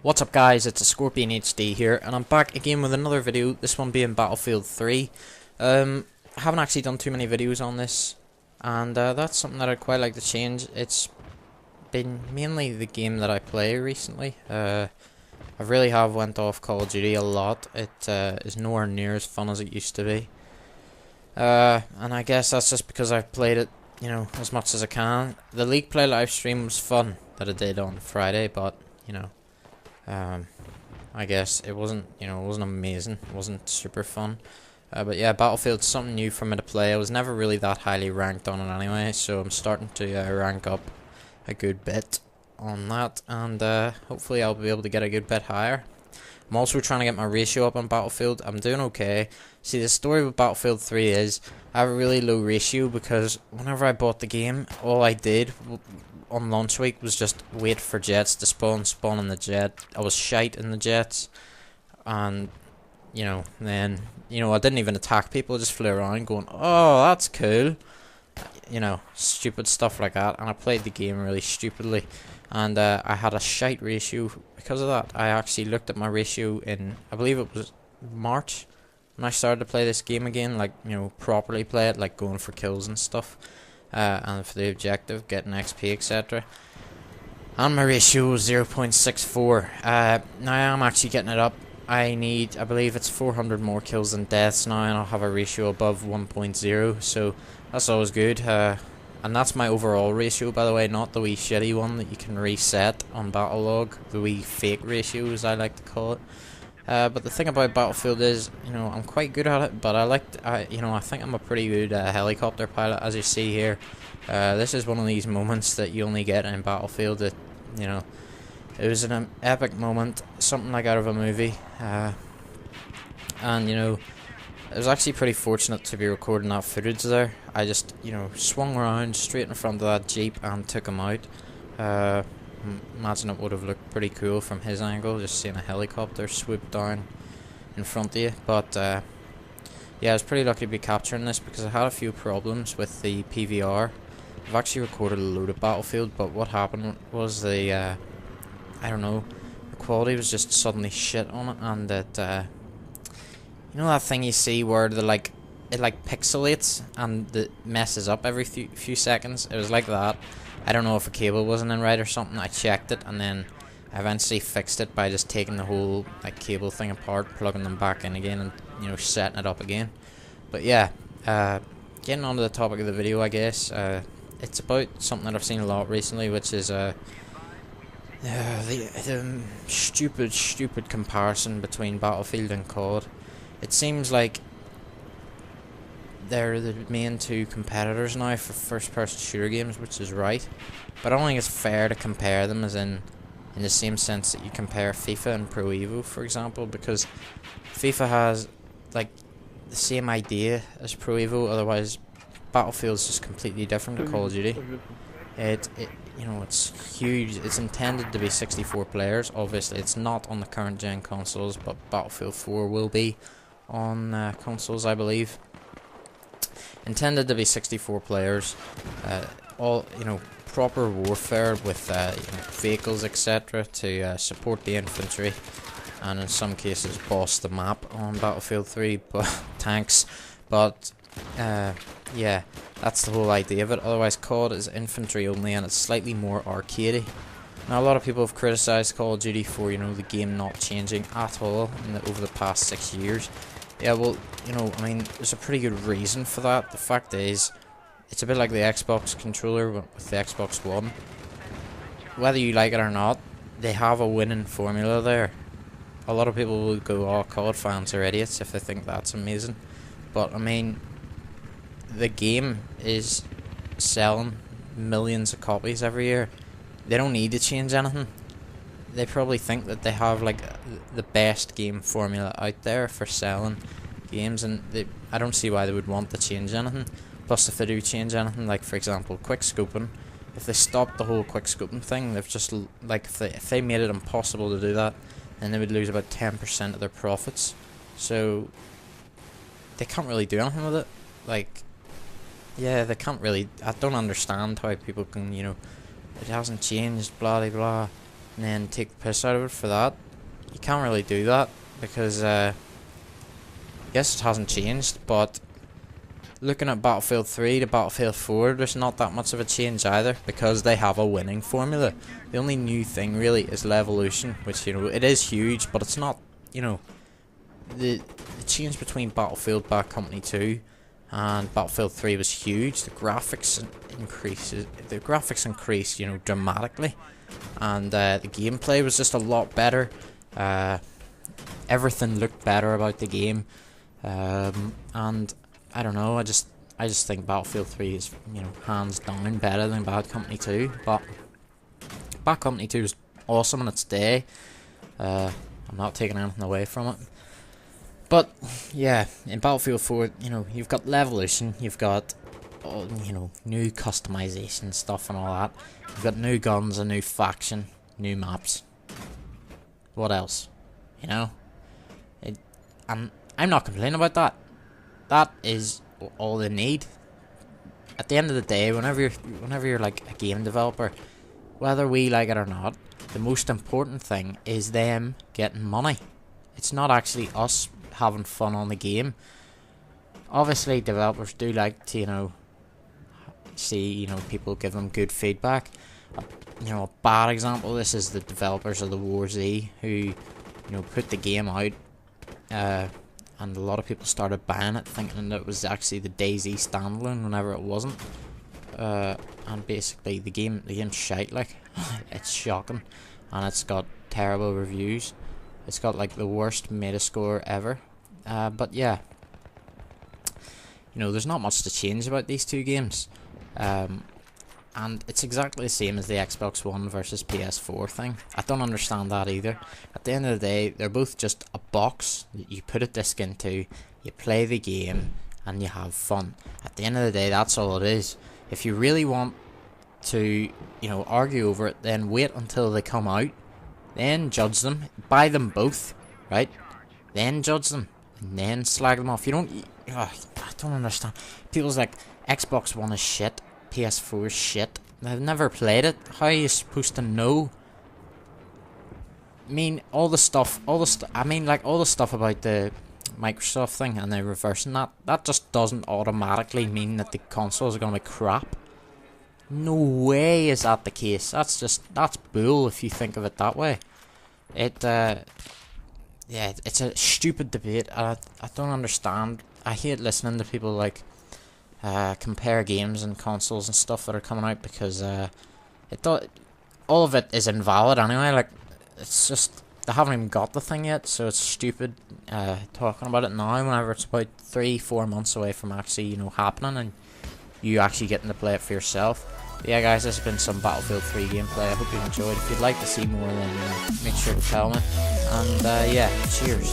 What's up guys, it's a Scorpion HD here, and I'm back again with another video, this one being Battlefield 3. I haven't actually done too many videos on this, and that's something that I'd quite like to change. It's been mainly the game that I play recently. I really have went off Call of Duty a lot. It is nowhere near as fun as it used to be. And I guess that's just because I've played it, as much as I can. The League Play live stream was fun that I did on Friday, but, I guess it wasn't, it wasn't amazing. It wasn't super fun. But yeah, Battlefield's something new for me to play. I was never really that highly ranked on it anyway, so I'm starting to rank up a good bit on that, and hopefully I'll be able to get a good bit higher. I'm also trying to get my ratio up on Battlefield. I'm doing okay. See, the story with Battlefield 3 is I have a really low ratio because whenever I bought the game, all I did on launch week was just wait for jets to spawn in the jet. I was shite in the jets, and then I didn't even attack people. I just flew around going, oh, that's cool, stupid stuff like that. And I played the game really stupidly, and I had a shite ratio because of that. I actually looked at my ratio in, I believe it was March, when I started to play this game again, like, properly play it, like going for kills and stuff, and for the objective, getting XP, etc. And my ratio was 0.64. Now I am actually getting it up. I believe it's 400 more kills than deaths now, and I'll have a ratio above 1.0, so that's always good. And that's my overall ratio, by the way, not the wee shitty one that you can reset on Battlelog, the wee fake ratio, as I like to call it. But the thing about Battlefield is, I'm quite good at it, but I think I'm a pretty good helicopter pilot, as you see here. This is one of these moments that you only get in Battlefield. That, it was an epic moment, something like out of a movie. And I was actually pretty fortunate to be recording that footage there. I just, swung around straight in front of that Jeep and took him out. Imagine it would have looked pretty cool from his angle, just seeing a helicopter swoop down in front of you. But yeah, I was pretty lucky to be capturing this because I had a few problems with the PVR. I've actually recorded a load of Battlefield, but what happened was the the quality was just suddenly shit on it, and that that thing you see where it pixelates and it messes up every few seconds. It was like that. I don't know if a cable wasn't in right or something. I checked it, and then I eventually fixed it by just taking the whole cable thing apart, plugging them back in again, and setting it up again. But yeah, getting on to the topic of the video, I guess. It's about something that I've seen a lot recently, which is the stupid comparison between Battlefield and CoD. It seems like they're the main two competitors now for first-person shooter games, which is right. But I don't think it's fair to compare them as in the same sense that you compare FIFA and Pro Evo, for example, because FIFA has the same idea as Pro Evo. Otherwise, Battlefield's just completely different to Call of Duty. It's huge. It's intended to be 64 players. Obviously, it's not on the current gen consoles, but Battlefield 4 will be on consoles, I believe. Intended to be 64 players, all proper warfare with vehicles, etc., to support the infantry, and in some cases boss the map on Battlefield 3, but tanks. But yeah, that's the whole idea of it. Otherwise, CoD is infantry only, and it's slightly more arcadey. Now, a lot of people have criticised Call of Duty for the game not changing at all over the past 6 years. Yeah, well, there's a pretty good reason for that. The fact is, it's a bit like the Xbox controller with the Xbox One. Whether you like it or not, they have a winning formula there. A lot of people will go, oh, CoD fans are idiots if they think that's amazing. But, the game is selling millions of copies every year. They don't need to change anything. They probably think that they have the best game formula out there for selling games, and I don't see why they would want to change anything. Plus, if they do change anything, like for example quick scoping, if they stopped the whole quick scoping thing, they've just if they made it impossible to do that, then they would lose about 10% of their profits. So they can't really do anything with it. Yeah, they can't really. I don't understand how people can, it hasn't changed, blah blah blah. and then take the piss out of it for that. You can't really do that because yes, it hasn't changed, but looking at Battlefield 3 to Battlefield 4, there's not that much of a change either, because they have a winning formula. The only new thing really is Levolution, which, you know, it is huge, but it's not, you know, the change between Battlefield Bad Company 2 and Battlefield 3 was huge. The graphics increased, you know, dramatically, and the gameplay was just a lot better. Everything looked better about the game, and I don't know, I just think Battlefield 3 is, you know, hands down better than Bad Company 2. But Bad Company 2 is awesome in its day. I'm not taking anything away from it. But yeah, in Battlefield 4, you know, you've got Levolution, you've got, you know, new customization stuff and all that. You've got new guns, a new faction, new maps. What else? You know? And I'm not complaining about that. That is all they need. At the end of the day, whenever you're like a game developer, whether we like it or not, the most important thing is them getting money. It's not actually us having fun on the game. Obviously, developers do like to, you know, see, you know, people give them good feedback. You know, a bad example of this is the developers of the War Z, who, you know, put the game out, and a lot of people started buying it, thinking that it was actually the DayZ standalone, whenever it wasn't. And basically, the game's shite. Like, it's shocking, and it's got terrible reviews. It's got like the worst Metascore ever. But yeah, you know, there's not much to change about these two games. And it's exactly the same as the Xbox One versus PS4 thing. I don't understand that either. At the end of the day, they're both just a box that you put a disc into, you play the game, and you have fun. At the end of the day, that's all it is. If you really want to, you know, argue over it, then wait until they come out, then judge them, buy them both, right? Then judge them, and then slag them off. You don't, I don't understand. People's like, Xbox One is shit, PS4 is shit. I've never played it. How are you supposed to know? I mean, all the stuff about the Microsoft thing and they're reversing that just doesn't automatically mean that the consoles are gonna be crap. No way is that the case. That's bull if you think of it that way. Yeah, it's a stupid debate. I don't understand. I hate listening to people like compare games and consoles and stuff that are coming out, because all of it is invalid anyway. Like, it's just, they haven't even got the thing yet, so it's stupid talking about it now whenever it's about 3-4 months away from actually, you know, happening and you actually getting to play it for yourself. But yeah guys, this has been some Battlefield 3 gameplay. I hope you enjoyed. If you'd like to see more, then make sure to tell me. And yeah, cheers.